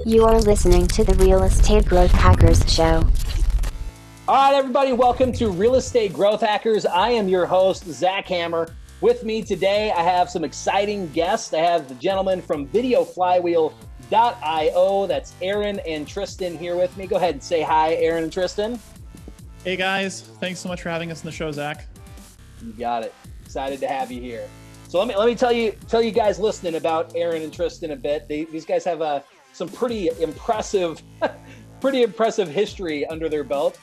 You are listening to the Real Estate Growth Hackers Show. All right, everybody, welcome to Real Estate Growth Hackers. I am your host, Zach Hammer. With me today, I have some exciting guests. I have the gentleman from FLYWHEEL.io. That's Aaron and Tristan here with me. Go ahead and say hi, Aaron and Tristan. Hey guys, thanks so much for having us in the show, Zach. You got it. Excited to have you here. So let me tell you guys listening about Aaron and Tristan a bit. These guys have some pretty impressive history under their belt.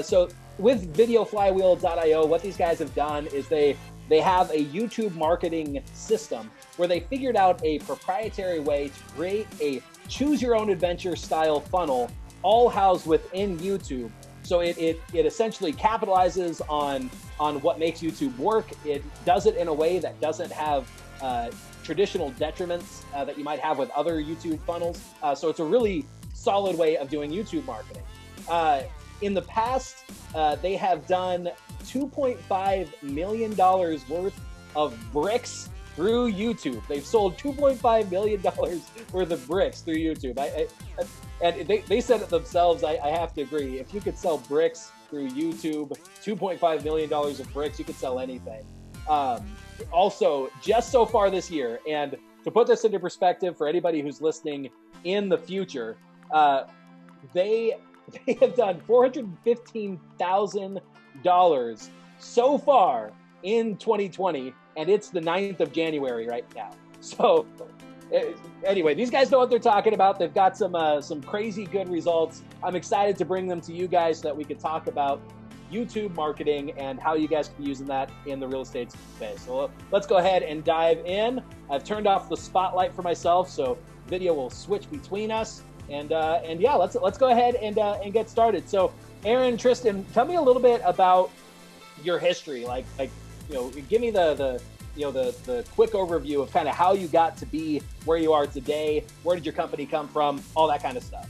So with FLYWHEEL.io, what these guys have done is they have a YouTube marketing system where they figured out a proprietary way to create a choose your own adventure style funnel, all housed within YouTube. So it essentially capitalizes on what makes YouTube work. It does it in a way that doesn't have traditional detriments that you might have with other YouTube funnels. So it's a really solid way of doing YouTube marketing. In the past, they have done $2.5 million worth of bricks through YouTube. They've sold $2.5 million worth of bricks through YouTube. And they said it themselves. I have to agree. If you could sell bricks through YouTube, $2.5 million of bricks, you could sell anything. Also, just so far this year, and to put this into perspective for anybody who's listening in the future, they have done $415,000 so far in 2020, and it's the 9th of January right now. So anyway, these guys know what they're talking about. They've got some crazy good results. I'm excited to bring them to you guys so that we could talk about YouTube marketing and how you guys can be using that in the real estate space. So let's go ahead and dive in. I've turned off the spotlight for myself, so video will switch between us. And yeah, let's go ahead and get started. So Aaron, Tristan, tell me a little bit about your history. Like give me the quick overview of kind of how you got to be where you are today. Where did your company come from? All that kind of stuff.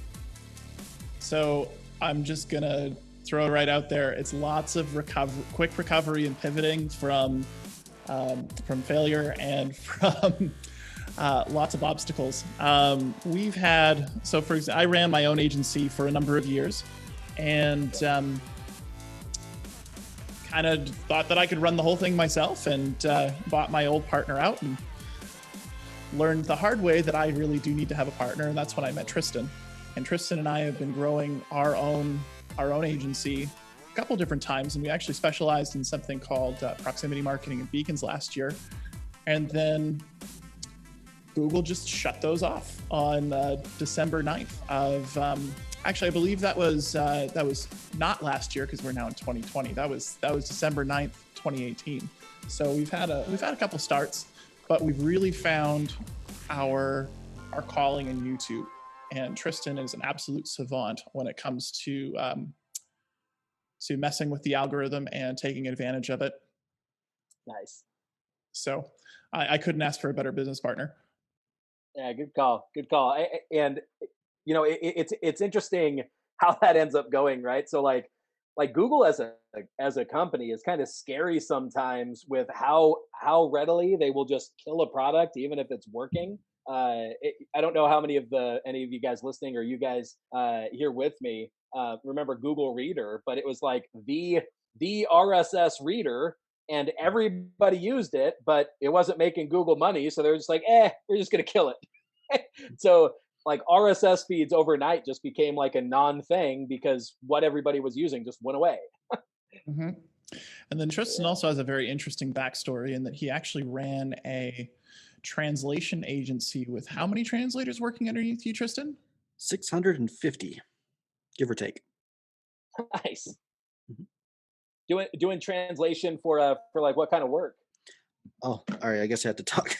So I'm just gonna throw it right out there. It's lots of quick recovery and pivoting from failure and from lots of obstacles. We've had, so for example, I ran my own agency for a number of years, and kind of thought that I could run the whole thing myself, and bought my old partner out and learned the hard way that I really do need to have a partner. And that's when I met Tristan. And Tristan and I have been growing our own agency a couple different times. And we actually specialized in something called proximity marketing and beacons last year. And then Google just shut those off on December 9th of, actually, I believe that was not last year, because we're now in 2020. That was December 9th, 2018. So we've had a couple starts, but we've really found our calling in YouTube. And Tristan is an absolute savant when it comes to messing with the algorithm and taking advantage of it. Nice. So I couldn't ask for a better business partner. Yeah, good call. And it's interesting how that ends up going, right? So like Google as a company is kind of scary sometimes with how readily they will just kill a product even if it's working. I don't know how many of any of you guys listening, or you guys here with me remember Google Reader, but it was like the RSS reader, and everybody used it, but it wasn't making Google money, so they're just like, we're just gonna kill it. So like RSS feeds overnight just became like a non-thing because what everybody was using just went away. Mm-hmm. And then Tristan also has a very interesting backstory in that he actually ran a translation agency with how many translators working underneath you, Tristan? 650, give or take. Nice. Mm-hmm. Doing translation for like what kind of work? Oh, all right. I guess I have to talk.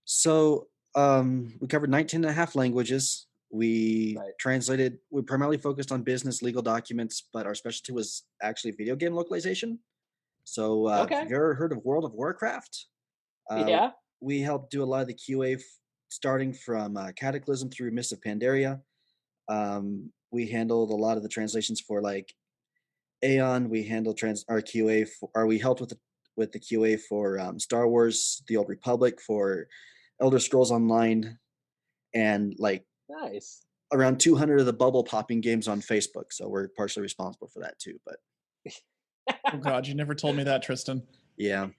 So we covered 19 and a half languages. We translated, we primarily focused on business legal documents, but our specialty was actually video game localization. So have you ever heard of World of Warcraft? Yeah. We helped do a lot of the QA starting from Cataclysm through Mists of Pandaria. We handled a lot of the translations for like Aeon. We handled our QA, we helped with the QA for Star Wars: The Old Republic, for Elder Scrolls Online, and like Nice. around 200 of the bubble popping games on Facebook. So we're partially responsible for that too. But Oh God, you never told me that, Tristan. yeah,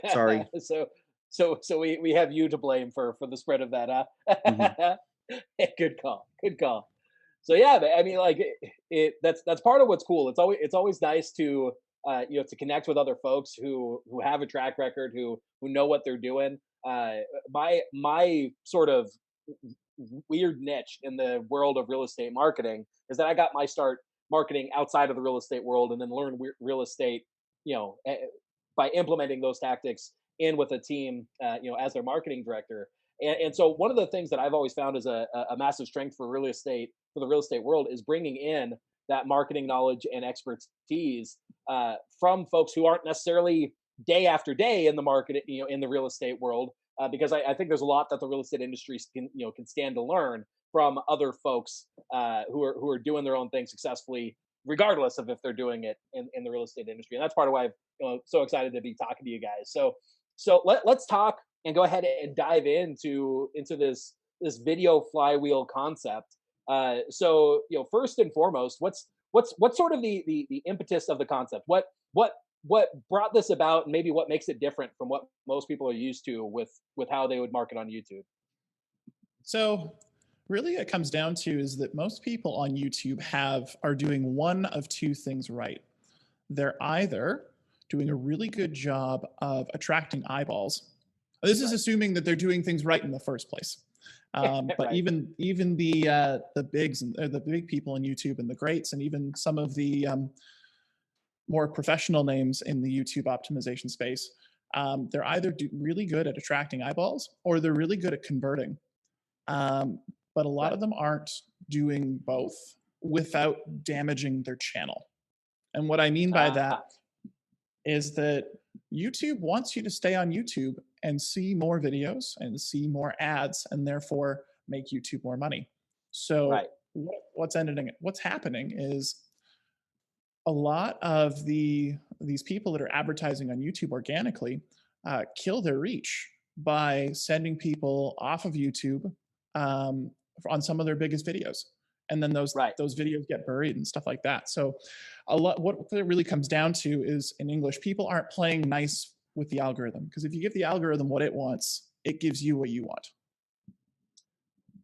sorry. So we have you to blame for the spread of that, Mhm. huh? Good call. Good call. So yeah, I mean, like that's part of what's cool. It's always nice to to connect with other folks who have a track record, who know what they're doing. My sort of weird niche in the world of real estate marketing is that I got my start marketing outside of the real estate world, and then learn real estate, by implementing those tactics in with a team, as their marketing director. And so one of the things that I've always found is a massive strength for real estate, for the real estate world, is bringing in that marketing knowledge and expertise from folks who aren't necessarily day after day in the market, in the real estate world, because I think there's a lot that the real estate industry can stand to learn from other folks who are doing their own thing successfully, regardless of if they're doing it in the real estate industry. And that's part of why I'm so excited to be talking to you guys. So let's talk and go ahead and dive into this video flywheel concept. So first and foremost, what's sort of the impetus of the concept? What brought this about, and maybe what makes it different from what most people are used to with how they would market on YouTube? So really it comes down to is that most people on YouTube are doing one of two things right. They're either doing a really good job of attracting eyeballs. This is assuming that they're doing things right in the first place. But Right. even the bigs and the big people in YouTube and the greats, and even some of the more professional names in the YouTube optimization space, they're either really good at attracting eyeballs or they're really good at converting. But a lot of them aren't doing both without damaging their channel. And what I mean by that is that YouTube wants you to stay on YouTube and see more videos and see more ads, and therefore make YouTube more money. So what's happening is a lot of these people that are advertising on YouTube organically kill their reach by sending people off of YouTube on some of their biggest videos, and then those videos get buried and stuff like that. So what it really comes down to is, in English, people aren't playing nice with the algorithm, because if you give the algorithm what it wants, it gives you what you want.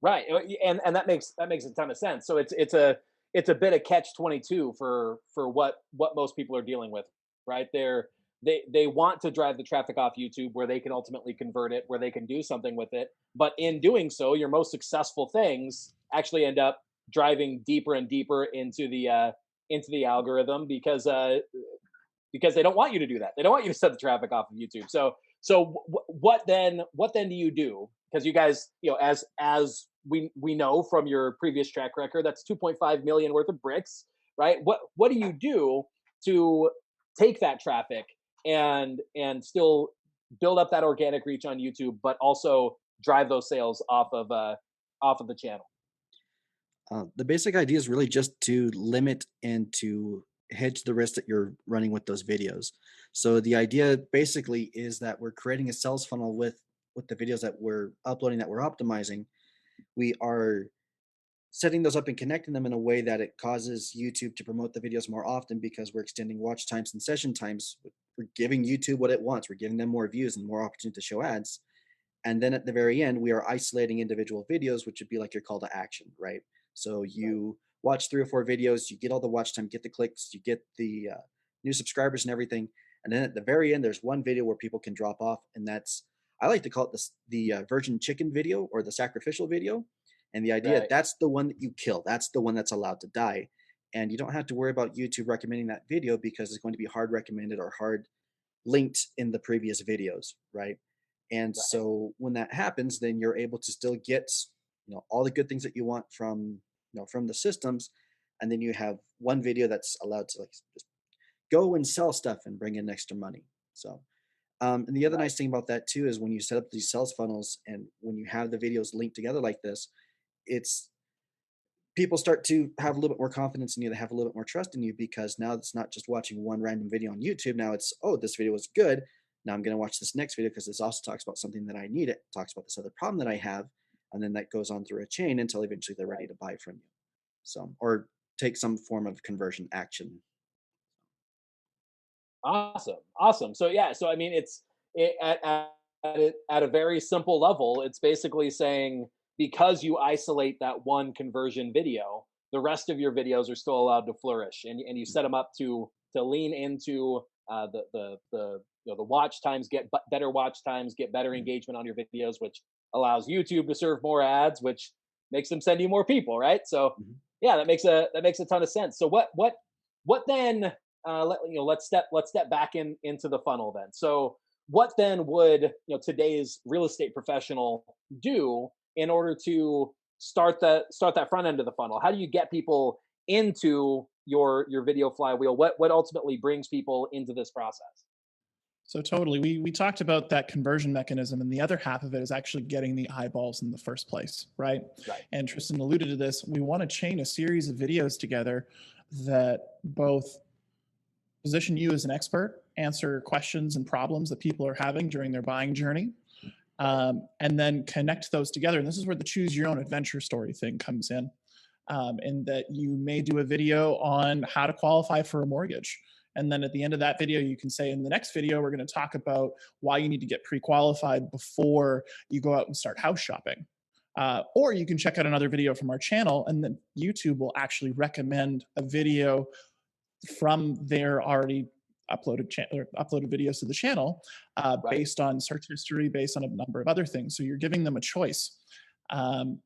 Right, and that makes a ton of sense. So it's a bit of catch-22 for what most people are dealing with, right? They want to drive the traffic off YouTube, where they can ultimately convert it, where they can do something with it. But in doing so, your most successful things actually end up driving deeper and deeper into the algorithm, because they don't want you to do that. They don't want you to set the traffic off of YouTube. So what then do you do? Because you guys, as we know from your previous track record, that's 2.5 million worth of bricks, right? What do you do to take that traffic and still build up that organic reach on YouTube, but also drive those sales off of the channel? The basic idea is really just to limit and to hedge the risk that you're running with those videos. So the idea basically is that we're creating a sales funnel with the videos that we're uploading, that we're optimizing. We are setting those up and connecting them in a way that it causes YouTube to promote the videos more often, because we're extending watch times and session times. We're giving YouTube what it wants. We're giving them more views and more opportunity to show ads. And then at the very end, we are isolating individual videos, which would be like your call to action, right? So you watch 3 or 4 videos, you get all the watch time, get the clicks, you get the new subscribers and everything. And then at the very end, there's one video where people can drop off. And that's, I like to call it the virgin chicken video, or the sacrificial video. And the idea, that's the one that you kill. That's the one that's allowed to die. And you don't have to worry about YouTube recommending that video, because it's going to be hard recommended or hard linked in the previous videos, right? And so when that happens, then you're able to still get, all the good things that you want from, from the systems. And then you have one video that's allowed to like just go and sell stuff and bring in extra money. So, and the other nice thing about that too is when you set up these sales funnels and when you have the videos linked together like this, it's people start to have a little bit more confidence in you. They have a little bit more trust in you, because now it's not just watching one random video on YouTube. Now it's, oh, this video was good. Now I'm going to watch this next video because this also talks about something that I need. It talks about this other problem that I have. and then that goes on through a chain until eventually they're ready to buy from you. So, or take some form of conversion action. Awesome, awesome. So yeah, so I mean, at a very simple level, it's basically saying because you isolate that one conversion video, the rest of your videos are still allowed to flourish, and you set them up to lean into the watch times, get better watch times, get better engagement on your videos, which allows YouTube to serve more ads, which makes them send you more people, right? So Mhm. yeah, that makes a ton of sense. So what then? Let's step back into the funnel then. So what then would today's real estate professional do in order to start that front end of the funnel? How do you get people into your video flywheel? What ultimately brings people into this process? So totally, we talked about that conversion mechanism, and the other half of it is actually getting the eyeballs in the first place, right? Right. And Tristan alluded to this. We want to chain a series of videos together that both position you as an expert, answer questions and problems that people are having during their buying journey, and then connect those together. And this is where the choose your own adventure story thing comes in that you may do a video on how to qualify for a mortgage. And then at the end of that video, you can say, in the next video, we're going to talk about why you need to get pre-qualified before you go out and start house shopping. Or you can check out another video from our channel, and then YouTube will actually recommend a video from their already uploaded videos to the channel Right. based on search history, based on a number of other things. So you're giving them a choice. And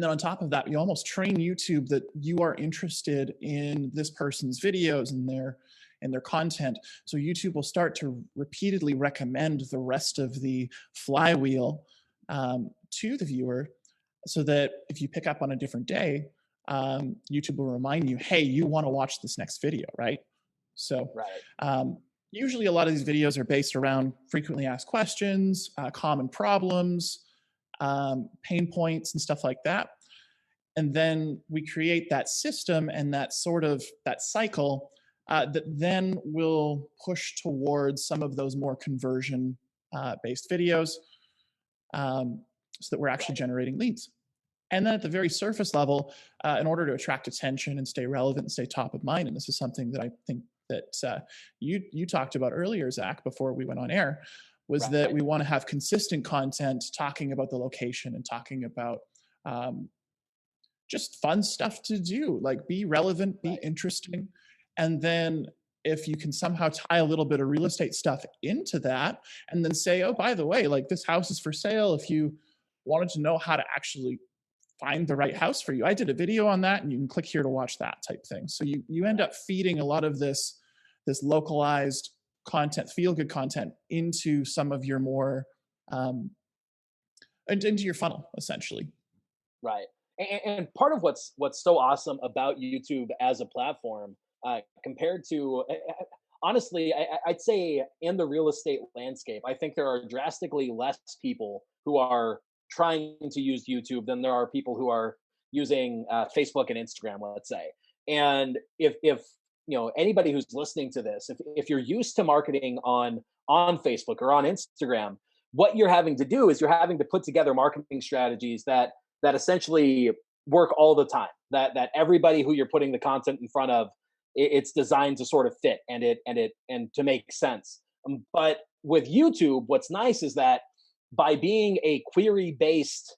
then on top of that, you almost train YouTube that you are interested in this person's videos and their content. So YouTube will start to repeatedly recommend the rest of the flywheel to the viewer, so that if you pick up on a different day, YouTube will remind you, hey, you want to watch this next video, right? So Right. usually a lot of these videos are based around frequently asked questions, common problems, pain points and stuff like that. And then we create that system and that cycle that then will push towards some of those more conversion based videos, so that we're actually generating leads. And then at the very surface level, in order to attract attention and stay relevant and stay top of mind, and this is something that I think that you talked about earlier, Zach, before we went on air, was that we want to have consistent content talking about the location and talking about just fun stuff to do, like be relevant, be interesting. And then if you can somehow tie a little bit of real estate stuff into that, and then say, oh, by the way, like this house is for sale. If you wanted to know how to actually find the right house for you, I did a video on that, and you can click here to watch that type thing. So you end up feeding a lot of this localized content, feel good content, into some of your more into your funnel, essentially. Right. And part of what's so awesome about YouTube as a platform, compared to, honestly, I'd say in the real estate landscape, I think there are drastically less people who are trying to use YouTube than there are people who are using Facebook and Instagram, let's say. And if anybody who's listening to this, if you're used to marketing on Facebook or on Instagram, what you're having to do is you're having to put together marketing strategies that essentially work all the time. That everybody who you're putting the content in front of, it's designed to sort of fit and to make sense. But with YouTube, what's nice is that by being a query-based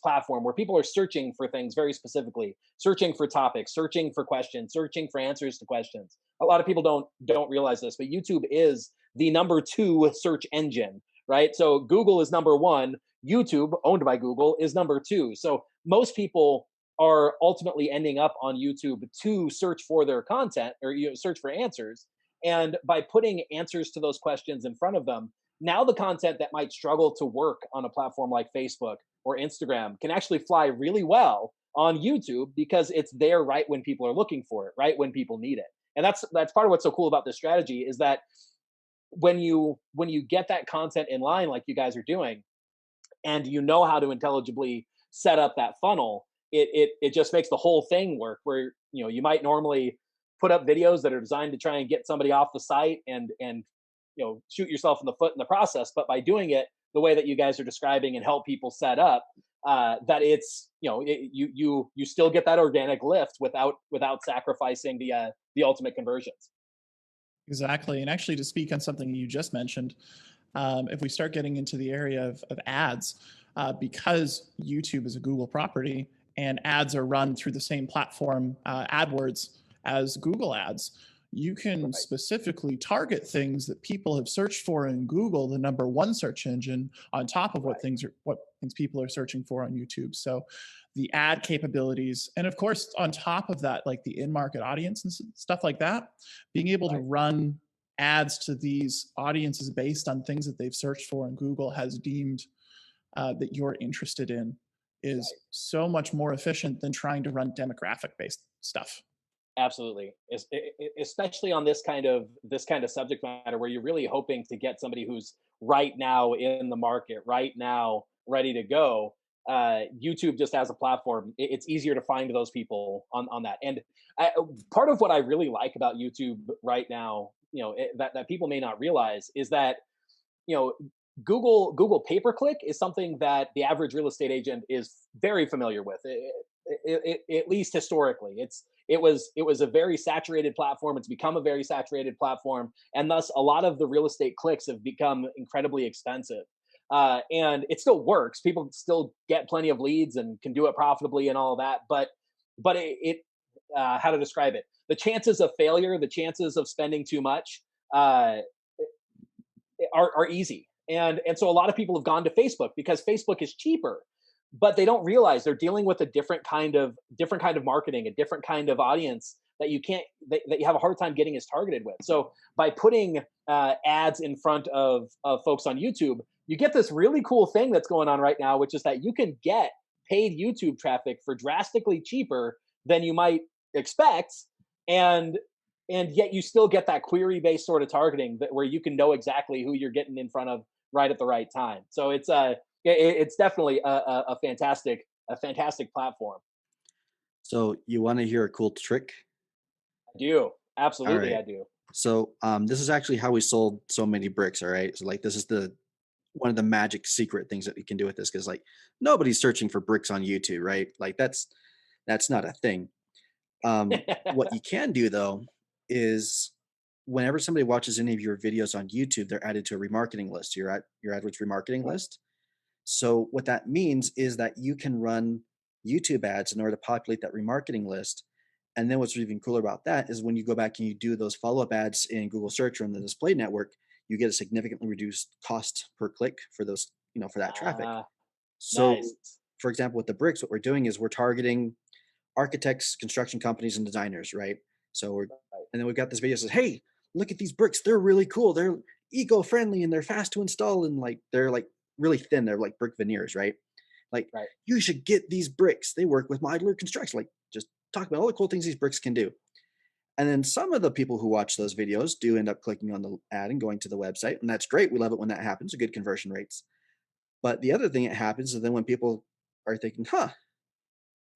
platform where people are searching for things very specifically, searching for topics, searching for questions, searching for answers to questions. A lot of people don't realize this, but YouTube is the number 2 search engine, right? So Google is number 1. YouTube, owned by Google, is number 2. So most people are ultimately ending up on YouTube to search for their content, or search for answers. And by putting answers to those questions in front of them, now the content that might struggle to work on a platform like Facebook or Instagram can actually fly really well on YouTube, because it's there right when people are looking for it, right when people need it. And that's part of what's so cool about this strategy, is that when you get that content in line like you guys are doing, and you know how to intelligibly set up that funnel, it just makes the whole thing work. Where you might normally put up videos that are designed to try and get somebody off the site and shoot yourself in the foot in the process, but by doing it the way that you guys are describing and help people set up, that it's, you still get that organic lift without sacrificing the ultimate conversions. Exactly. And actually, to speak on something you just mentioned, if we start getting into the area of ads, because YouTube is a Google property and ads are run through the same platform, AdWords, as Google ads, you can specifically target things that people have searched for in Google, the #1 search engine, on top of what things people are searching for on YouTube. So the ad capabilities, and of course, on top of that, like the in-market audience and stuff like that, being able to run ads to these audiences based on things that they've searched for in Google has deemed that you're interested in is so much more efficient than trying to run demographic-based stuff. Absolutely, especially on this kind of subject matter where you're really hoping to get somebody who's right now in the market, right now ready to go. YouTube just as a platform, it's easier to find those people on that. And part of what I really like about YouTube right now, that people may not realize, is that Google pay-per-click is something that the average real estate agent is very familiar with. At least historically, it was a very saturated platform. It's become a very saturated platform, and thus a lot of the real estate clicks have become incredibly expensive. And it still works. People still get plenty of leads and can do it profitably and all of that. But how to describe it? The chances of failure, the chances of spending too much, are easy. And so a lot of people have gone to Facebook because Facebook is cheaper, but they don't realize they're dealing with a different kind of marketing, a different kind of audience that you have a hard time getting as targeted with. So by putting ads in front of folks on YouTube, you get this really cool thing that's going on right now, which is that you can get paid YouTube traffic for drastically cheaper than you might expect, and yet you still get that query-based sort of targeting where you can know exactly who you're getting in front of right at the right time. So it's definitely a fantastic platform. So you want to hear a cool trick? I do. Absolutely, right. I do. So this is actually how we sold so many bricks. All right. So like this is one of the magic secret things that we can do with this, because like nobody's searching for bricks on YouTube, right? Like that's not a thing. What you can do though is whenever somebody watches any of your videos on YouTube, they're added to a remarketing list, your AdWords remarketing list. So what that means is that you can run YouTube ads in order to populate that remarketing list. And then what's even cooler about that is when you go back and you do those follow-up ads in Google Search or in the display network, you get a significantly reduced cost per click for those, for that traffic. So nice. For example, with the bricks, what we're doing is we're targeting architects, construction companies, and designers, right? So and then we've got this video that says, hey, look at these bricks. They're really cool. They're eco-friendly and they're fast to install, and like they're like really thin. They're like brick veneers, right? Like you should get these bricks. They work with modular construction. Like just talk about all the cool things these bricks can do. And then some of the people who watch those videos do end up clicking on the ad and going to the website. And that's great. We love it when that happens, good conversion rates. But the other thing that happens is then when people are thinking,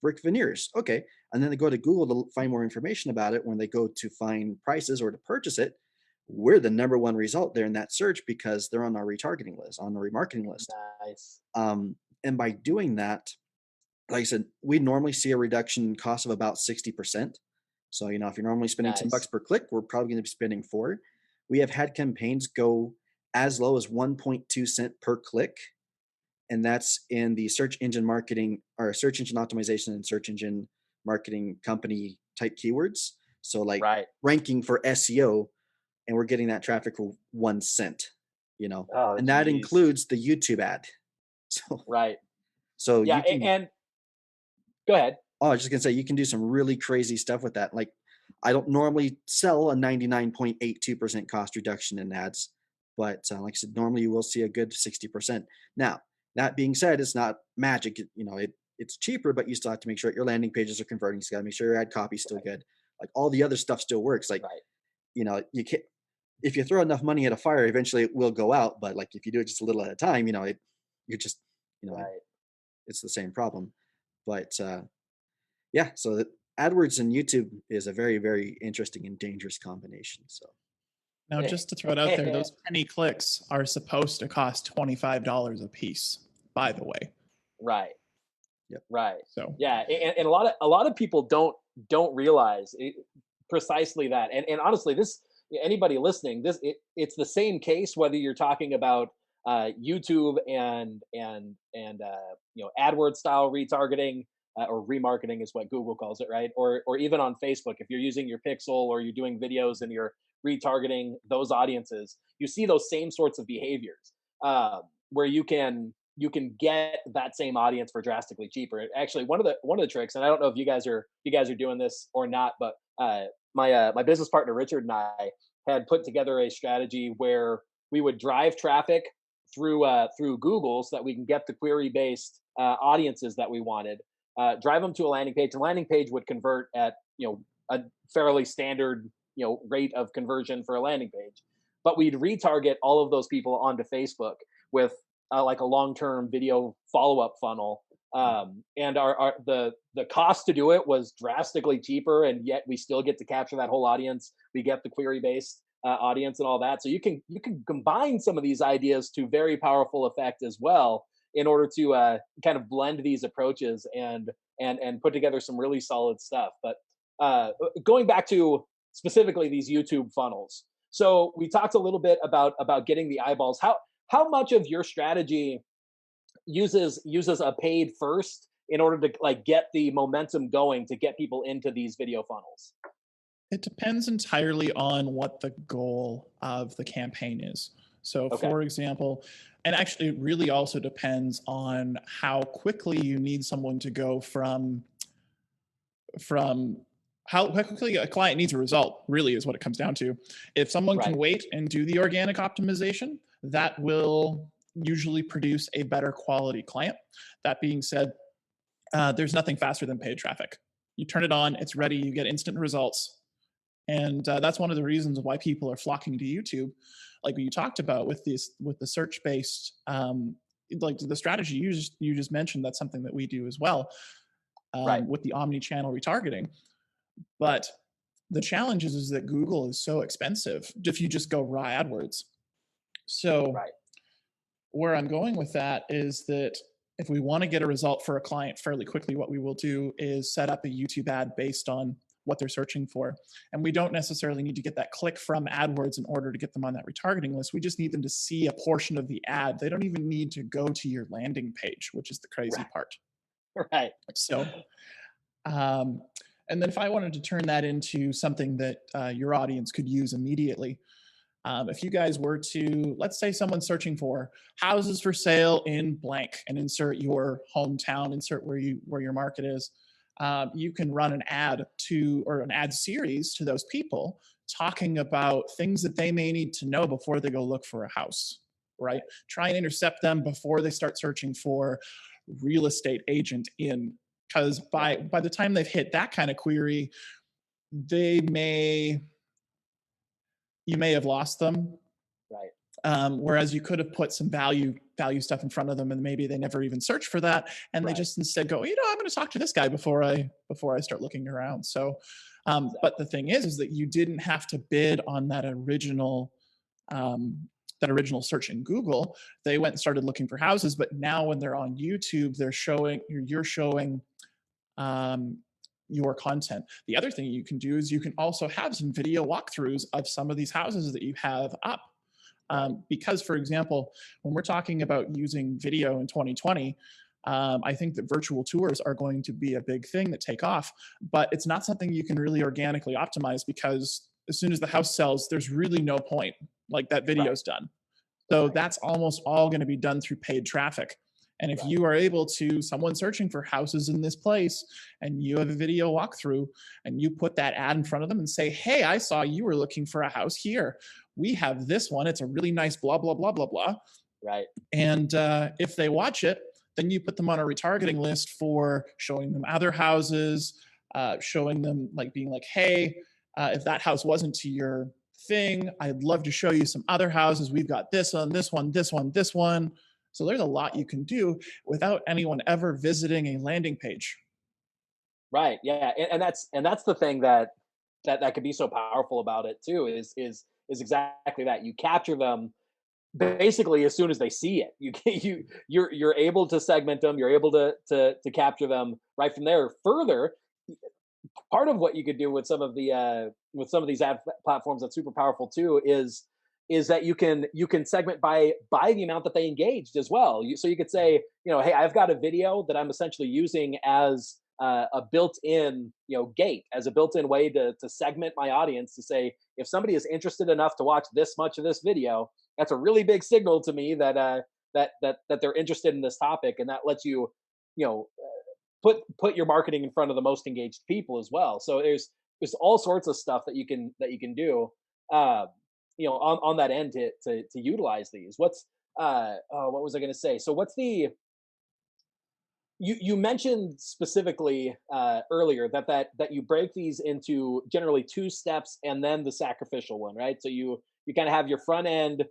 brick veneers, okay. And then they go to Google to find more information about it. When they go to find prices or to purchase it, we're the #1 result there in that search because they're on our retargeting list, on the remarketing list. Nice. And by doing that, like I said, we normally see a reduction in cost of about 60%. So, if you're normally spending $10 per click, we're probably going to be spending $4. We have had campaigns go as low as 1.2 cents per click. And that's in the search engine marketing or search engine optimization and search engine marketing company type keywords. So like ranking for SEO, and we're getting that traffic for 1 cent, and that includes the YouTube ad. So, So yeah. And go ahead. Oh, I was just going to say, you can do some really crazy stuff with that. Like I don't normally sell a 99.82% cost reduction in ads, but like I said, normally you will see a good 60%. Now, that being said, it's not magic. It's cheaper, but you still have to make sure your landing pages are converting. So you got to make sure your ad copy is still good. Like all the other stuff still works. Like, you can't, if you throw enough money at a fire, eventually it will go out. But like, if you do it just a little at a time, you're just, it's the same problem. But yeah, so AdWords and YouTube is a very, very interesting and dangerous combination. So. Now, just to throw it out there, those penny clicks are supposed to cost $25 a piece, by the way. Right. Yep. Right. So yeah, and a lot of people don't realize precisely that. And honestly, this anybody listening, it's the same case whether you're talking about YouTube and AdWords style retargeting, or remarketing is what Google calls it, right? Or even on Facebook, if you're using your pixel or you're doing videos and you're retargeting those audiences, you see those same sorts of behaviors, where you can get that same audience for drastically cheaper. Actually, one of the tricks, and I don't know if you guys are doing this or not, but my business partner Richard and I had put together a strategy where we would drive traffic through Google so that we can get the query based audiences that we wanted. Drive them to a landing page. The landing page would convert at a fairly standard rate of conversion for a landing page, but we'd retarget all of those people onto Facebook with like a long-term video follow-up funnel, and the cost to do it was drastically cheaper, and yet we still get to capture that whole audience. We get the query-based audience and all that. So you can combine some of these ideas to very powerful effect as well, in order to kind of blend these approaches and put together some really solid stuff. But going back to specifically these YouTube funnels, so we talked a little bit about getting the eyeballs. How much of your strategy uses a paid first in order to like get the momentum going to get people into these video funnels? It depends entirely on what the goal of the campaign is. So for example, and actually it really also depends on how quickly you need someone to go from how quickly a client needs a result, really is what it comes down to. If someone can wait and do the organic optimization, that will usually produce a better quality client. That being said, there's nothing faster than paid traffic. You turn it on, it's ready, you get instant results. And that's one of the reasons why people are flocking to YouTube, like what you talked about with the search-based, like the strategy you just mentioned. That's something that we do as well, with the omni-channel retargeting. But the challenge is that Google is so expensive if you just go raw AdWords. So where I'm going with that is that if we want to get a result for a client fairly quickly, what we will do is set up a YouTube ad based on what they're searching for. And we don't necessarily need to get that click from AdWords in order to get them on that retargeting list. We just need them to see a portion of the ad. They don't even need to go to your landing page, which is the crazy part. Right. So, and then if I wanted to turn that into something that your audience could use immediately, if you guys were to, let's say someone's searching for houses for sale in blank, and insert your hometown, insert where your market is, you can run an ad or an ad series to those people talking about things that they may need to know before they go look for a house, right? Try and intercept them before they start searching for real estate agent in, because by the time they've hit that kind of query, you may have lost them. Right. Whereas you could have put some value stuff in front of them, and maybe they never even search for that, and they just instead go, I'm going to talk to this guy before I start looking around. So, but the thing is that you didn't have to bid on that original search in Google. They went and started looking for houses, but now when they're on YouTube, you're showing your content. The other thing you can do is you can also have some video walkthroughs of some of these houses that you have up. Because, for example, when we're talking about using video in 2020, I think that virtual tours are going to be a big thing that take off, but it's not something you can really organically optimize, because as soon as the house sells, there's really no point, like that video's done. So that's almost all going to be done through paid traffic. And if you are able to, someone searching for houses in this place, and you have a video walkthrough, and you put that ad in front of them and say, hey, I saw you were looking for a house here. We have this one. It's a really nice blah, blah, blah, blah, blah. Right. And if they watch it, then you put them on a retargeting list for showing them other houses, showing them, like, being like, hey, if that house wasn't to your thing, I'd love to show you some other houses. We've got this one, this one, this one, this one. So there's a lot you can do without anyone ever visiting a landing page. Right. Yeah. And that's the thing that could be so powerful about it too, is is exactly that. You capture them basically as soon as they see it. You're able to segment them. You're able to capture them right from there. Further, part of what you could do with some of these ad platforms that's super powerful too is that you can segment by the amount that they engaged as well. So you could say, hey, I've got a video that I'm essentially using as a built-in, gate, as a built-in way to segment my audience, to say if somebody is interested enough to watch this much of this video, that's a really big signal to me that that they're interested in this topic, and that lets you, you know, put your marketing in front of the most engaged people as well. So there's all sorts of stuff that you can do, uh, on that end to utilize these. What was I going to say? So what's the you mentioned specifically earlier that you break these into generally two steps and then the sacrificial one, right? So you kind of have your front end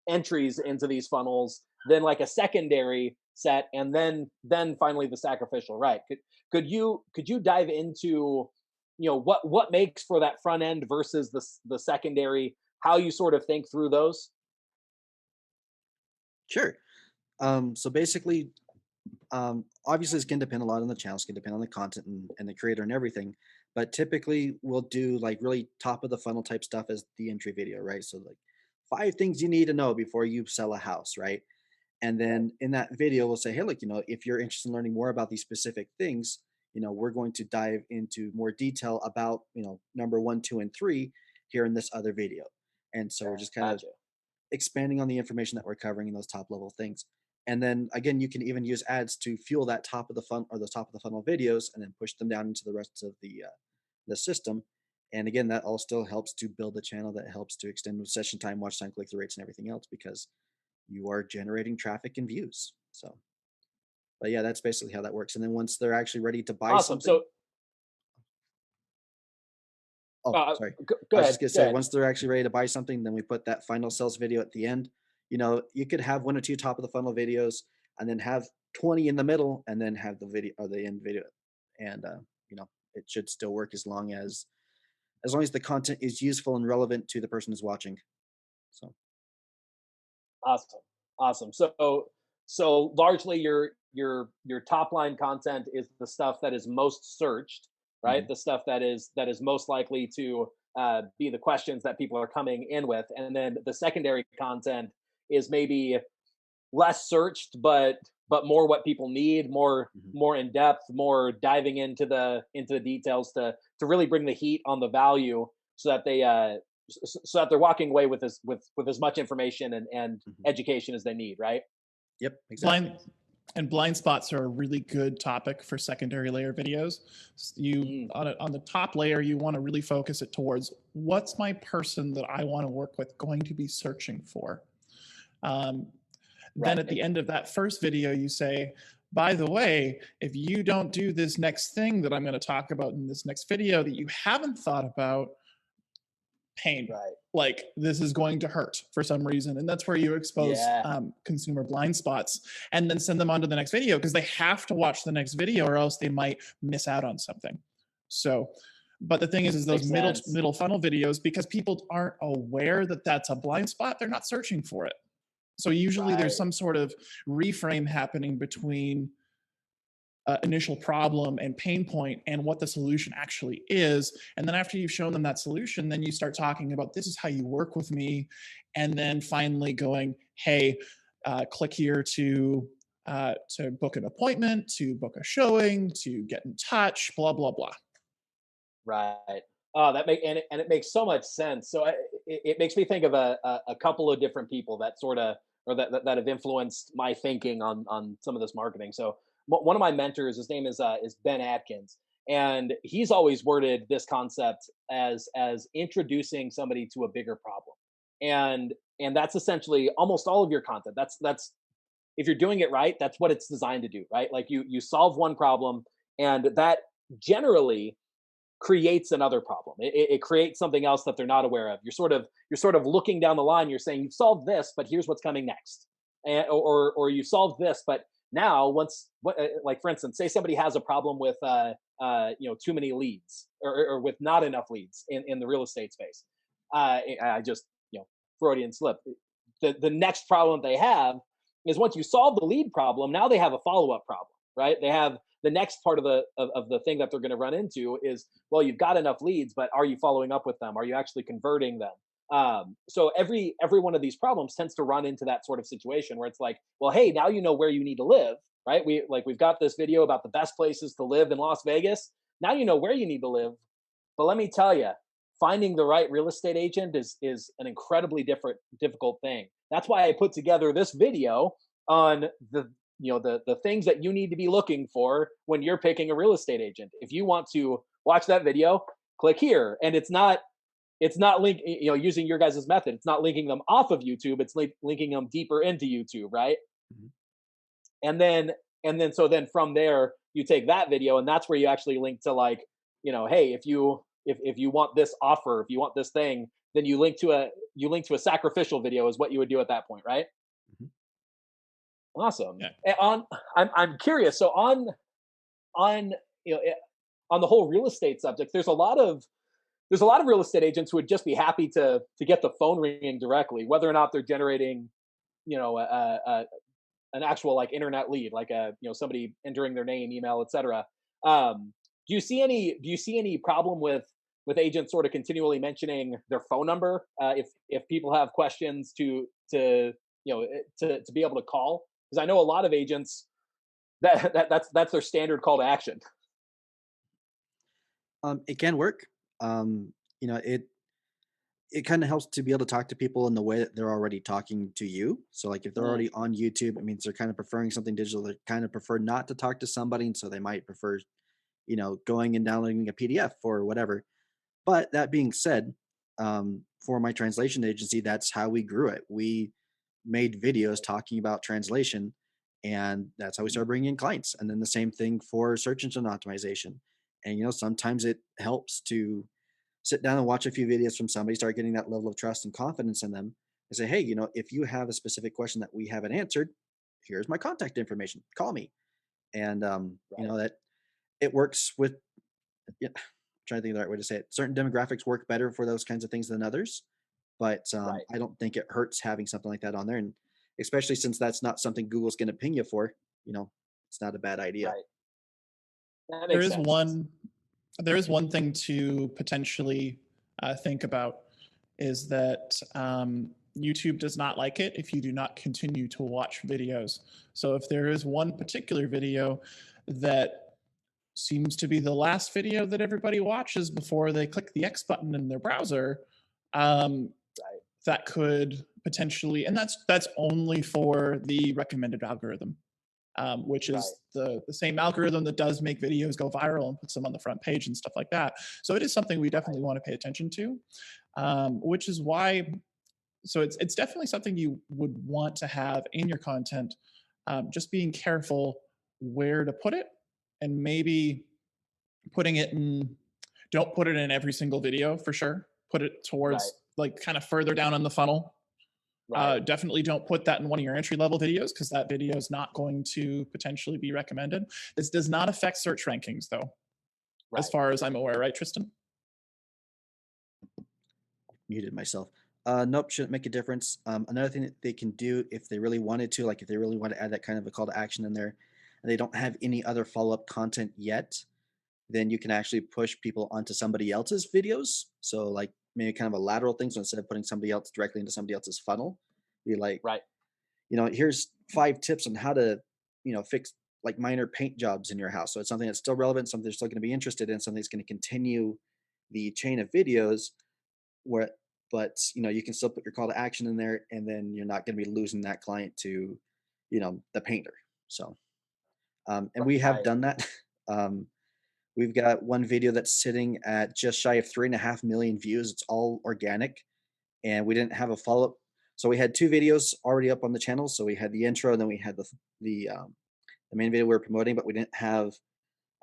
entries into these funnels, then like a secondary set, and then finally the sacrificial, right? Could you dive into what makes for that front end versus the secondary, how you sort of think through those? Sure. So basically, obviously it's going to depend a lot on the channel. It's going to depend on the content and the creator and everything. But typically we'll do like really top of the funnel type stuff as the entry video, right? So like 5 things you need to know before you sell a house, right? And then in that video, we'll say, hey, look, if you're interested in learning more about these specific things, we're going to dive into more detail about, number 1, 2, and 3 here in this other video. And so we're just kind of expanding on the information that we're covering in those top level things. And then again, you can even use ads to fuel that top of the funnel or the top of the funnel videos, and then push them down into the rest of the system. And again, that all still helps to build the channel. That helps to extend session time, watch time, click through rates, and everything else, because you are generating traffic and views. So, but yeah, that's basically how that works. And then once they're actually ready to buy Awesome. something, So sorry. go I was ahead. just gonna say, once they're actually ready to buy something, then we put that final sales video at the end. You could have 1 or 2 top of the funnel videos, and then have 20 in the middle, and then have the video or the end video. And it should still work as long as the content is useful and relevant to the person who's watching. So Awesome. Awesome. So largely your top line content is the stuff that is most searched, right? The stuff that is most likely to be the questions that people are coming in with. And then the secondary content is maybe less searched, but more what people need, more in depth, more diving into the details to really bring the heat on the value, so that they're walking away with as much information and education as they need, right? Yep, exactly. Blind spots are a really good topic for secondary layer videos. On the top layer, you want to really focus it towards what's my person that I want to work with going to be searching for. Then at the end of that first video, you say, by the way, if you don't do this next thing that I'm going to talk about in this next video that you haven't thought about, pain, like this is going to hurt for some reason. And that's where you expose consumer blind spots, and then send them on to the next video, because they have to watch the next video or else they might miss out on something. So, but the thing is those middle funnel videos, because people aren't aware that that's a blind spot, they're not searching for it. So usually there's some sort of reframe happening between initial problem and pain point and what the solution actually is. And then after you've shown them that solution, then you start talking about, this is how you work with me. And then finally going, hey, click here to book an appointment, to book a showing, to get in touch, blah, blah, blah. Right. Oh, it makes so much sense. So it makes me think of a couple of different people that sort of, or that have influenced my thinking on some of this marketing. So one of my mentors, his name is Ben Atkins, and he's always worded this concept as introducing somebody to a bigger problem, and that's essentially almost all of your content. That's if you're doing it right, that's what it's designed to do, right? Like you solve one problem, and that generally creates another problem. It creates something else that they're not aware of. You're sort of looking down the line. You're saying you've solved this, but here's what's coming next, or you solved this, but now like for instance, say somebody has a problem with too many leads or with not enough leads in the real estate space. I just, Freudian slip. The next problem they have is once you solve the lead problem, now they have a follow-up problem, right? They have the next part of the thing that they're going to run into is, well, you've got enough leads, but are you following up with them? Are you actually converting them? So every one of these problems tends to run into that sort of situation where it's like, well, hey, now you know where you need to live, right? We've got this video about the best places to live in Las Vegas. Now you know where you need to live, but let me tell you, finding the right real estate agent is an incredibly difficult thing. That's why I put together this video on the things that you need to be looking for when you're picking a real estate agent. If you want to watch that video, click here. And it's not link, using your guys' method. It's not linking them off of YouTube. It's linking them deeper into YouTube, right? Mm-hmm. And then from there you take that video, and that's where you actually link to, like, hey, if you want this offer, if you want this thing, then you link to a sacrificial video is what you would do at that point, right? Mm-hmm. Awesome. Yeah. And I'm curious. So on the whole real estate subject, there's a lot of real estate agents who would just be happy to get the phone ringing directly, whether or not they're generating, an actual like internet lead, like somebody entering their name, email, etc. Do you see any problem with agents sort of continually mentioning their phone number if people have questions to be able to call? Because I know a lot of agents that's their standard call to action. It can work. It kind of helps to be able to talk to people in the way that they're already talking to you. So like if they're already on YouTube, it means they're kind of preferring something digital. They kind of prefer not to talk to somebody, and so they might prefer, going and downloading a PDF or whatever. But that being said, for my translation agency, that's how we grew it. We made videos talking about translation, and that's how we started bringing in clients. And then the same thing for search engine optimization. And sometimes it helps to sit down and watch a few videos from somebody, start getting that level of trust and confidence in them, and say, hey, if you have a specific question that we haven't answered, here's my contact information, call me. And that it works with, I'm trying to think of the right way to say it. Certain demographics work better for those kinds of things than others, but I don't think it hurts having something like that on there. And especially since that's not something Google's going to ping you for, it's not a bad idea. Right. There is one thing to potentially think about, is that YouTube does not like it if you do not continue to watch videos. So if there is one particular video that seems to be the last video that everybody watches before they click the X button in their browser, that could potentially, and that's only for the recommended algorithm. Which is the same algorithm that does make videos go viral and puts them on the front page and stuff like that. So it is something we definitely want to pay attention to, which is why, so it's definitely something you would want to have in your content, just being careful where to put it, and maybe putting it in, don't put it in every single video for sure. Put it towards like kind of further down in the funnel. Definitely don't put that in one of your entry-level videos, because that video is not going to potentially be recommended. This does not affect search rankings, though, as far as I'm aware, right, Tristan? Muted myself. Nope, shouldn't make a difference. Another thing that they can do if they really wanted to, like if they really want to add that kind of a call to action in there, and they don't have any other follow-up content yet, then you can actually push people onto somebody else's videos. So like maybe kind of a lateral thing. So instead of putting somebody else directly into somebody else's funnel, be like, here's 5 tips on how to, fix like minor paint jobs in your house. So it's something that's still relevant, something they're still going to be interested in, something that's going to continue the chain of videos but you can still put your call to action in there, and then you're not going to be losing that client to, the painter. So, and we have done that. We've got one video that's sitting at just shy of 3.5 million views. It's all organic, and we didn't have a follow-up. So we had 2 videos already up on the channel. So we had the intro, and then we had the main video we were promoting, but we didn't have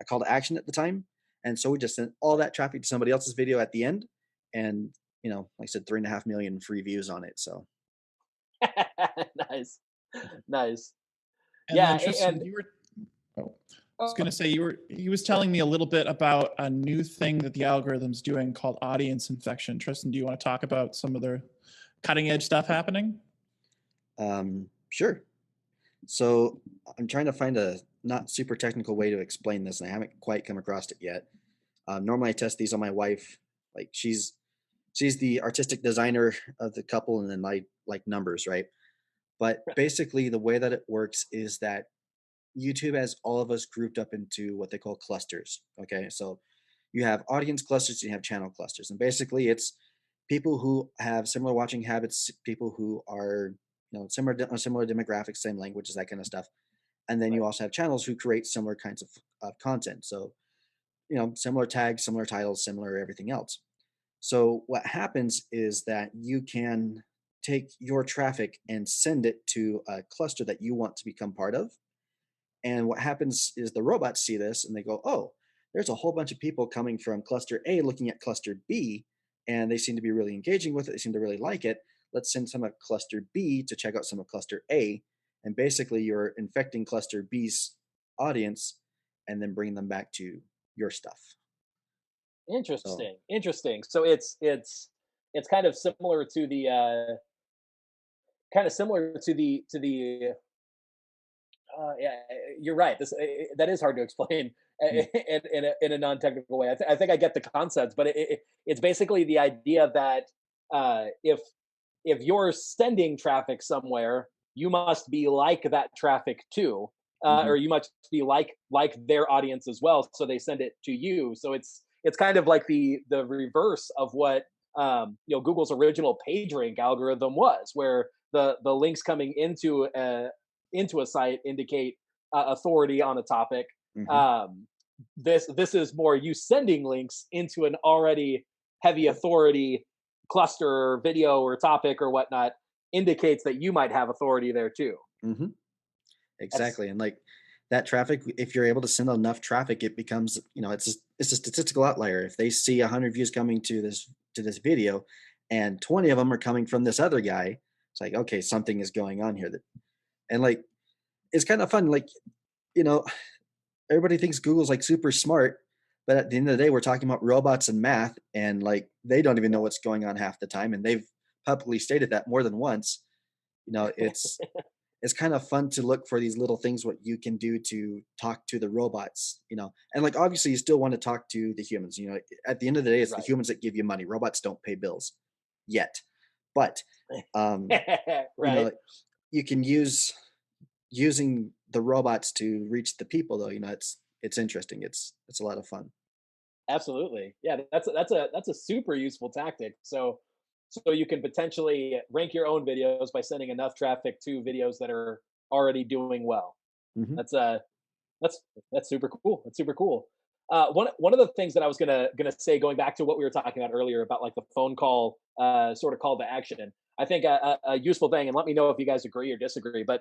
a call to action at the time. And so we just sent all that traffic to somebody else's video at the end. And, like I said, 3.5 million free views on it. So nice. And then, Tristan, you were was going to say he was telling me a little bit about a new thing that the algorithm's doing called audience infection. Tristan, do you want to talk about some of the cutting edge stuff happening? Sure. So I'm trying to find a not super technical way to explain this, and I haven't quite come across it yet. Normally I test these on my wife. Like she's the artistic designer of the couple, and then I like numbers, right? But basically the way that it works is that YouTube has all of us grouped up into what they call clusters. Okay. So you have audience clusters, you have channel clusters. And basically it's people who have similar watching habits, people who are, similar demographics, same languages, that kind of stuff. And then you also have channels who create similar kinds of content. So, similar tags, similar titles, similar everything else. So what happens is that you can take your traffic and send it to a cluster that you want to become part of. And what happens is the robots see this and they go, oh, there's a whole bunch of people coming from cluster A looking at cluster B, and they seem to be really engaging with it. They seem to really like it. Let's send some of cluster B to check out some of cluster A. And basically you're infecting cluster B's audience and then bringing them back to your stuff. Interesting. So it's kind of similar to the yeah, you're right. That is hard to explain in a non-technical way. I think I get the concepts, but it's basically the idea that if you're sending traffic somewhere, you must be like that traffic too, or you must be like their audience as well. So they send it to you. So it's kind of like the reverse of what Google's original PageRank algorithm was, where the links coming into a site indicate authority on a topic. This is more you sending links into an already heavy authority cluster, video or topic or whatnot, indicates that you might have authority there too. Exactly. And like that traffic, if you're able to send enough traffic, it becomes, it's a statistical outlier. If they see 100 views coming to this video and 20 of them are coming from this other guy, it's like, okay, something is going on here. And like, it's kind of fun. Like, everybody thinks Google's like super smart, but at the end of the day, we're talking about robots and math, and like, they don't even know what's going on half the time. And they've publicly stated that more than once. It's kind of fun to look for these little things, what you can do to talk to the robots, and like, obviously you still want to talk to the humans, at the end of the day, it's the humans that give you money. Robots don't pay bills yet, but, right. You can using the robots to reach the people though, it's interesting. It's a lot of fun. Absolutely. Yeah. That's a super useful tactic. So you can potentially rank your own videos by sending enough traffic to videos that are already doing well. That's super cool. That's super cool. One of the things that I was gonna say, going back to what we were talking about earlier about like the phone call sort of call to action, I think a useful thing, and let me know if you guys agree or disagree, but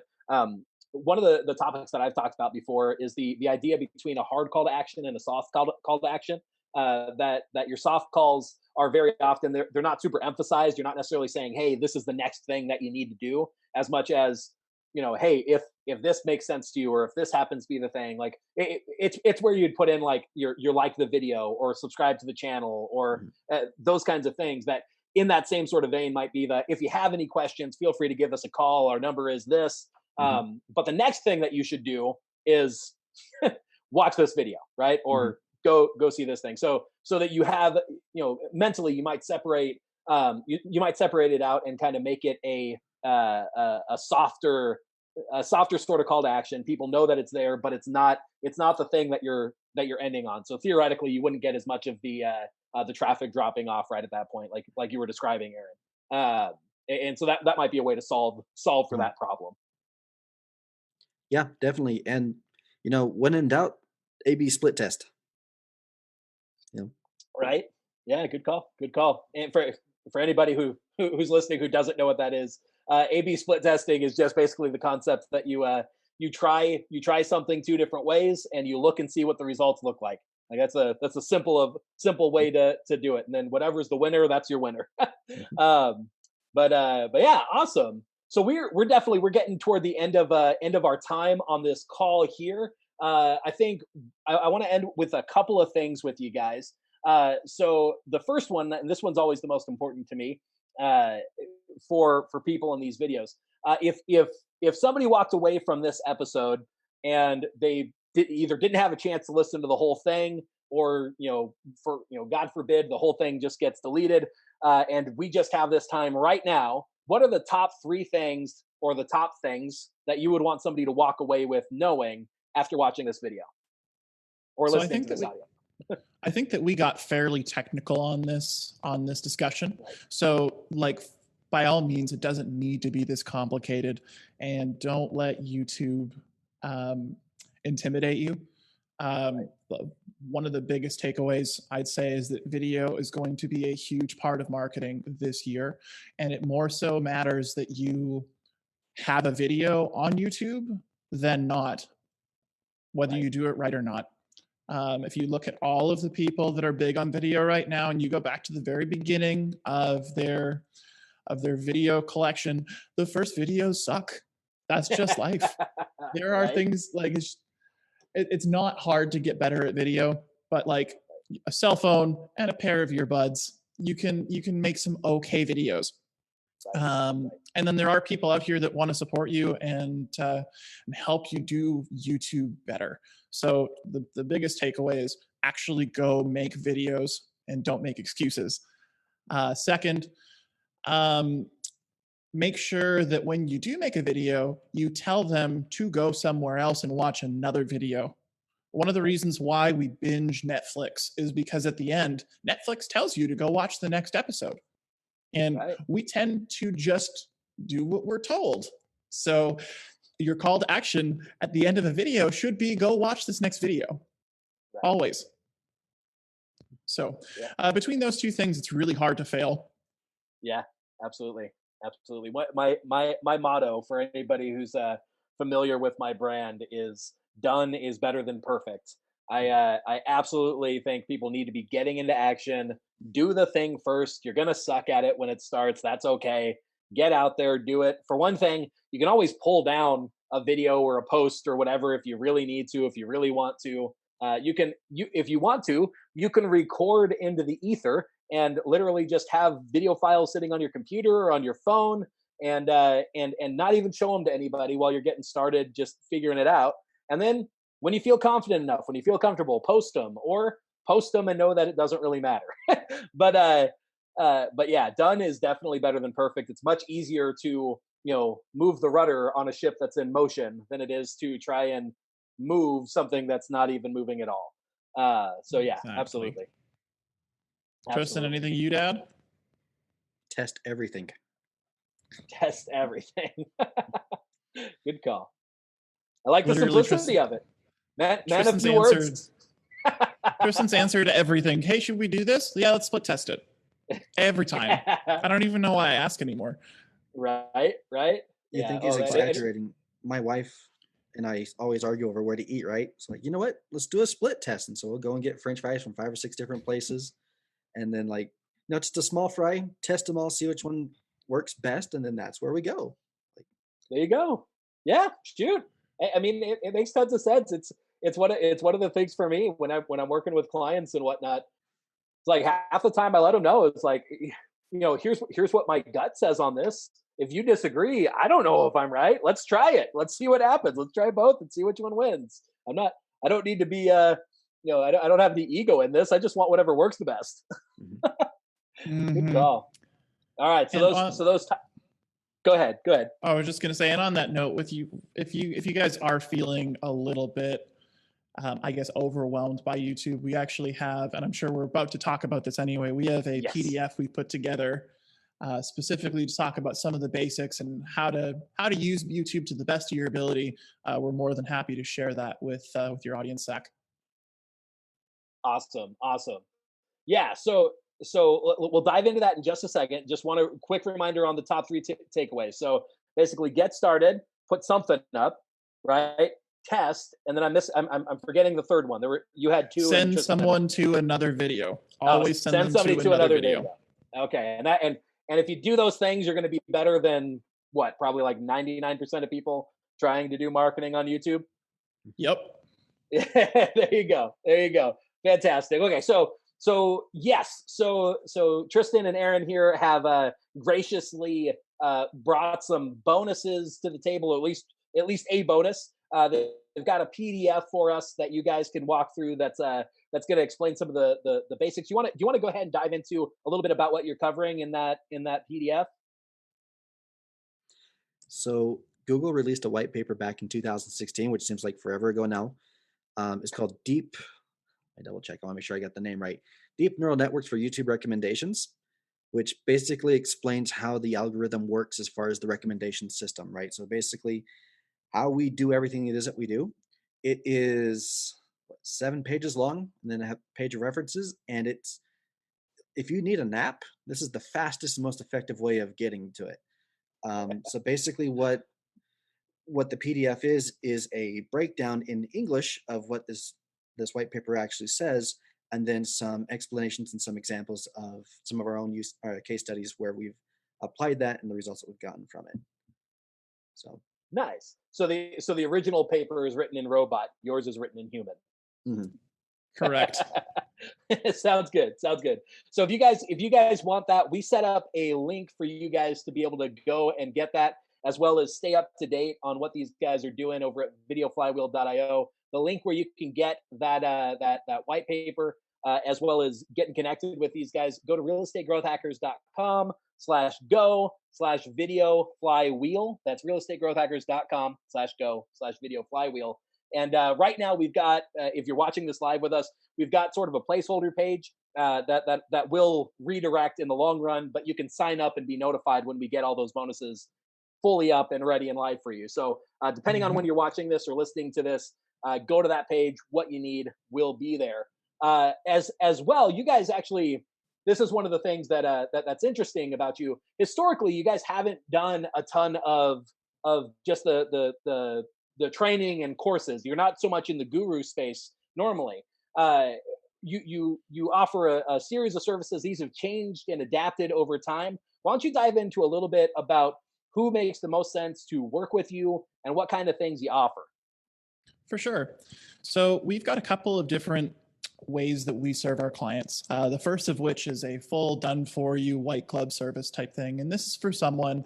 one of the topics that I've talked about before is the idea between a hard call to action and a soft call to action. That your soft calls are very often they're not super emphasized. You're not necessarily saying, hey, this is the next thing that you need to do, as much as, hey, if this makes sense to you, or if this happens to be the thing, like it's where you'd put in like your like the video or subscribe to the channel or those kinds of things that in that same sort of vein might be that if you have any questions, feel free to give us a call. Our number is this. But the next thing that you should do is watch this video, right? Or go see this thing. So that you have, mentally you might separate, you might separate it out and kind of make it a softer sort of call to action. People know that it's there, but it's not the thing that you're ending on. So theoretically, you wouldn't get as much of the traffic dropping off right at that point, like you were describing, Aaron. And so that might be a way to solve for that problem. Yeah, definitely. And when in doubt, A/B split test. Right. Yeah. Good call. And for anybody who's listening who doesn't know what that is, A/B split testing is just basically the concept that you try something two different ways and you look and see what the results look like. Like that's a simple way to do it. And then whatever's the winner, that's your winner. But yeah, awesome. So we're getting toward the end of our time on this call here. I think I want to end with a couple of things with you guys. So the first one, and this one's always the most important to me, for people in these videos. If somebody walked away from this episode and they either didn't have a chance to listen to the whole thing, or God forbid the whole thing just gets deleted, and we just have this time right now, what are the top 3 things or the top things that you would want somebody to walk away with knowing after watching this video or listening to this audio? I think that we got fairly technical on this discussion. So, like, by all means, it doesn't need to be this complicated, and don't let YouTube intimidate you. One of the biggest takeaways I'd say is that video is going to be a huge part of marketing this year, and it more so matters that you have a video on YouTube than not, whether you do it right or not. If you look at all of the people that are big on video right now, and you go back to the very beginning of their video collection, the first videos suck. That's just life. There are things like it's not hard to get better at video, but like a cell phone and a pair of earbuds, you can make some okay videos. And then there are people out here that want to support you and help you do YouTube better. So the biggest takeaway is actually go make videos and don't make excuses. Second, make sure that when you do make a video, you tell them to go somewhere else and watch another video. One of the reasons why we binge Netflix is because at the end, Netflix tells you to go watch the next episode. And we tend to just do what we're told. So your call to action at the end of a video should be go watch this next video. Always. So between those 2 things, it's really hard to fail. Yeah, absolutely. Absolutely. My motto for anybody who's familiar with my brand is done is better than perfect. I absolutely think people need to be getting into action. Do the thing first. You're going to suck at it when it starts. That's okay. Get out there, do it. For one thing, you can always pull down a video or a post or whatever if you really need to, if you really want to. If you want to, you can record into the ether and literally just have video files sitting on your computer or on your phone, and not even show them to anybody while you're getting started, just figuring it out. And then when you feel confident enough, when you feel comfortable, post them and know that it doesn't really matter. But yeah, done is definitely better than perfect. It's much easier to, move the rudder on a ship that's in motion than it is to try and move something that's not even moving at all. So yeah, absolutely. Tristan, anything you'd add? Test everything. Test everything. Good call. I like the simplicity of it. Man of few words. Tristan's answer to everything. Hey, should we do this? Yeah, let's split test it. Every time. I don't even know why I ask anymore. Right? You think he's exaggerating. My wife and I always argue over where to eat, right? So like, you know what? Let's do a split test. And so we'll go and get French fries from 5 or 6 different places. And then just a small fry, test them all, see which one works best. And then that's where we go. There you go. Yeah, shoot. I mean, it makes tons of sense. It's one of the things for me when I'm working with clients and whatnot. It's like half the time I let them know. It's like, here's what my gut says on this. If you disagree, I don't know if I'm right. Let's try it. Let's see what happens. Let's try both and see which one wins. I don't need to be, I don't have the ego in this. I just want whatever works the best. Good call. All right. So Go ahead. I was just going to say, and on that note, with you, if you guys are feeling a little bit, I guess, overwhelmed by YouTube, we actually have, and I'm sure we're about to talk about this anyway, we have a PDF we put together specifically to talk about some of the basics and how to use YouTube to the best of your ability. We're more than happy to share that with your audience, Zach. Awesome. Yeah. So we'll dive into that in just a second. Just want a quick reminder on the top 3 takeaways. So basically, get started, put something up, right? Test, and then I'm forgetting the third one. You had 2. Send someone to another video. Always send somebody to another video. Okay, and if you do those things, you're going to be better than probably like 99% of people trying to do marketing on YouTube. Yep. There you go. There you go. Fantastic. Okay, yes, so Tristan and Aaron here have graciously brought some bonuses to the table, or at least a bonus. They've got a PDF for us that you guys can walk through. That's going to explain some of the basics. Do you want to go ahead and dive into a little bit about what you're covering in that PDF? So Google released a white paper back in 2016, which seems like forever ago now. It's called Deep. I double check. I want to make sure I got the name right. Deep Neural Networks for YouTube Recommendations, which basically explains how the algorithm works as far as the recommendation system, right? So basically, how we do everything it is that we do. It is 7 pages long, and then a page of references. And it's, if you need a nap, this is the fastest and most effective way of getting to it. So basically, what the PDF is a breakdown in English of what this white paper actually says, and then some explanations and some examples of some of our own case studies where we've applied that and the results that we've gotten from it. So nice. So the original paper is written in robot. Yours is written in human. Mm-hmm. Correct. Sounds good. Sounds good. So if you guys want that, we set up a link for you guys to be able to go and get that, as well as stay up to date on what these guys are doing over at videoflywheel.io. The link where you can get that white paper, as well as getting connected with these guys, go to realestategrowthhackers.com/go/video-flywheel. That's realestategrowthhackers.com/go/video-flywheel. And right now we've got, if you're watching this live with us, we've got sort of a placeholder page that will redirect in the long run, but you can sign up and be notified when we get all those bonuses fully up and ready and live for you. So depending on when you're watching this or listening to this, go to that page. What you need will be there. As well, you guys actually, this is one of the things that's interesting about you. Historically, you guys haven't done a ton of just the training and courses. You're not so much in the guru space normally. You offer a series of services. These have changed and adapted over time. Why don't you dive into a little bit about who makes the most sense to work with you and what kind of things you offer? For sure. So we've got a couple of different ways that we serve our clients. The first of which is a full done-for-you white glove service type thing. And this is for someone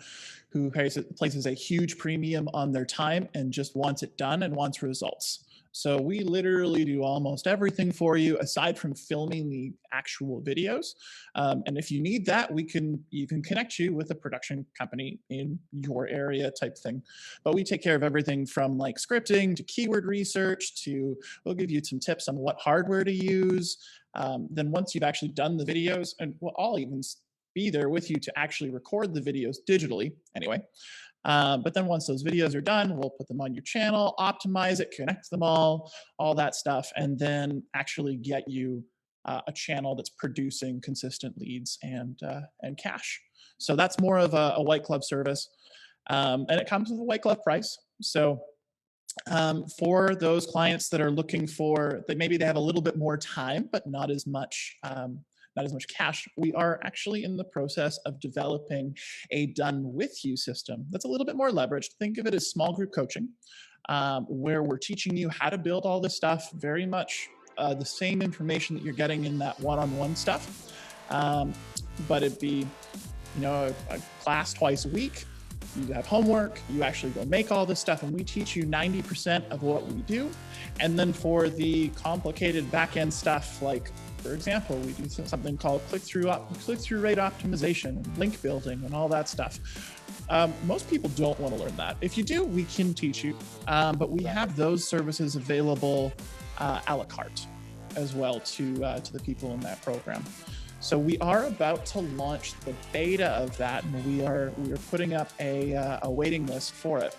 who places a huge premium on their time and just wants it done and wants results. So we literally do almost everything for you aside from filming the actual videos. And if you need that, you can connect you with a production company in your area type thing. But we take care of everything from like scripting to keyword research we'll give you some tips on what hardware to use. Then once you've actually done the videos, and I'll even be there with you to actually record the videos digitally anyway. But then once those videos are done, we'll put them on your channel, optimize it, connect them all that stuff, and then actually get you a channel that's producing consistent leads and cash. So that's more of a white glove service, and it comes with a white glove price. So for those clients that are looking for that, maybe they have a little bit more time, but not as much cash, we are actually in the process of developing a done with you system that's a little bit more leveraged. Think of it as small group coaching, where we're teaching you how to build all this stuff, very much the same information that you're getting in that one-on-one stuff, but it'd be a class twice a week. You have homework, you actually go make all this stuff, and we teach you 90% of what we do. And then for the complicated back-end stuff, like, for example, we do something called click-through rate optimization and link building and all that stuff. Most people don't want to learn that. If you do, we can teach you, but we have those services available a la carte as well to the people in that program. So we are about to launch the beta of that, and we are putting up a waiting list for it.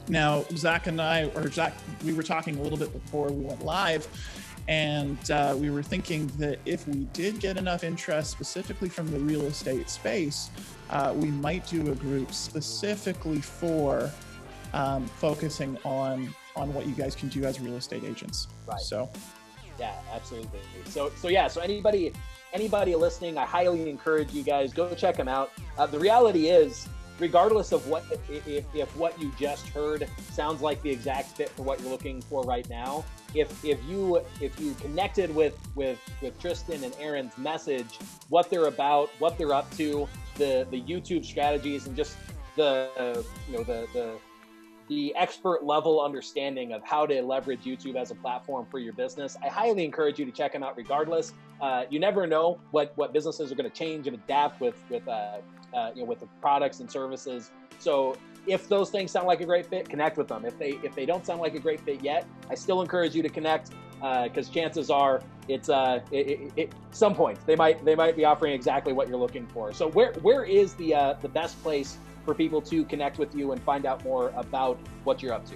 Now, Zach, we were talking a little bit before we went live, and we were thinking that if we did get enough interest specifically from the real estate space, we might do a group specifically for focusing on what you guys can do as real estate agents. Right. So, yeah, absolutely. So anybody listening, I highly encourage you guys, go check them out. The reality is, regardless of what, if what you just heard sounds like the exact fit for what you're looking for right now, if you connected with Tristan and Aaron's message, what they're about, what they're up to, the YouTube strategies, and just the expert level understanding of how to leverage YouTube as a platform for your business, I highly encourage you to check them out regardless. You never know what businesses are going to change and adapt with the products and services. So if those things sound like a great fit, connect with them. If they don't sound like a great fit yet, I still encourage you to connect, because chances are it's some point they might be offering exactly what you're looking for. So where is the best place for people to connect with you and find out more about what you're up to?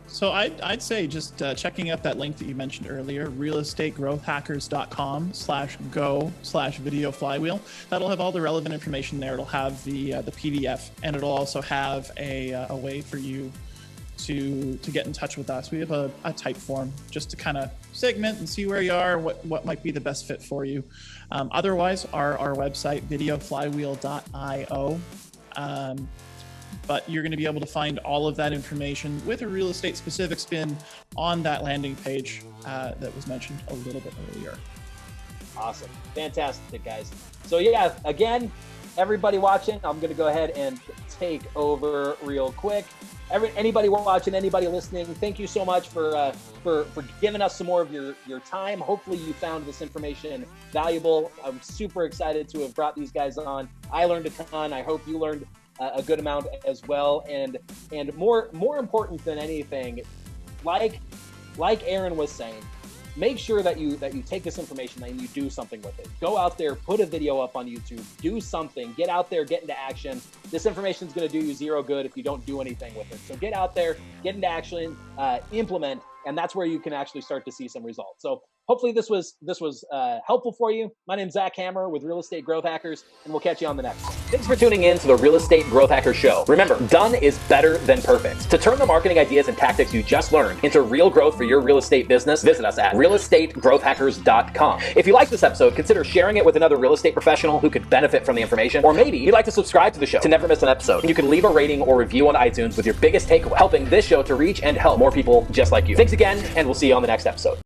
So I'd say just checking out that link that you mentioned earlier, realestategrowthhackers.com/go/video flywheel. That'll have all the relevant information there. It'll have the PDF, and it'll also have a way for you to get in touch with us. We have a type form just to kind of segment and see where you are, what might be the best fit for you. Otherwise, our website, videoflywheel.io. But you're going to be able to find all of that information with a real estate specific spin on that landing page that was mentioned a little bit earlier. Awesome. Fantastic, guys. So yeah, again, everybody watching, I'm going to go ahead and take over real quick. Anybody watching, anybody listening, thank you so much for giving us some more of your time. Hopefully you found this information valuable. I'm super excited to have brought these guys on. I learned a ton. I hope you learned a good amount as well. And more important than anything, like Aaron was saying, make sure that you take this information and you do something with it. Go out there, put a video up on YouTube, do something, get out there, get into action. This information is going to do you zero good if you don't do anything with it. So get out there, get into action, implement, and that's where you can actually start to see some results. So hopefully this was helpful for you. My name's Zach Hammer with Real Estate Growth Hackers, and we'll catch you on the next one. Thanks for tuning in to the Real Estate Growth Hacker Show. Remember, done is better than perfect. To turn the marketing ideas and tactics you just learned into real growth for your real estate business, visit us at realestategrowthhackers.com. If you like this episode, consider sharing it with another real estate professional who could benefit from the information. Or maybe you'd like to subscribe to the show to never miss an episode. You can leave a rating or review on iTunes with your biggest takeaway, helping this show to reach and help more people just like you. Thanks again, and we'll see you on the next episode.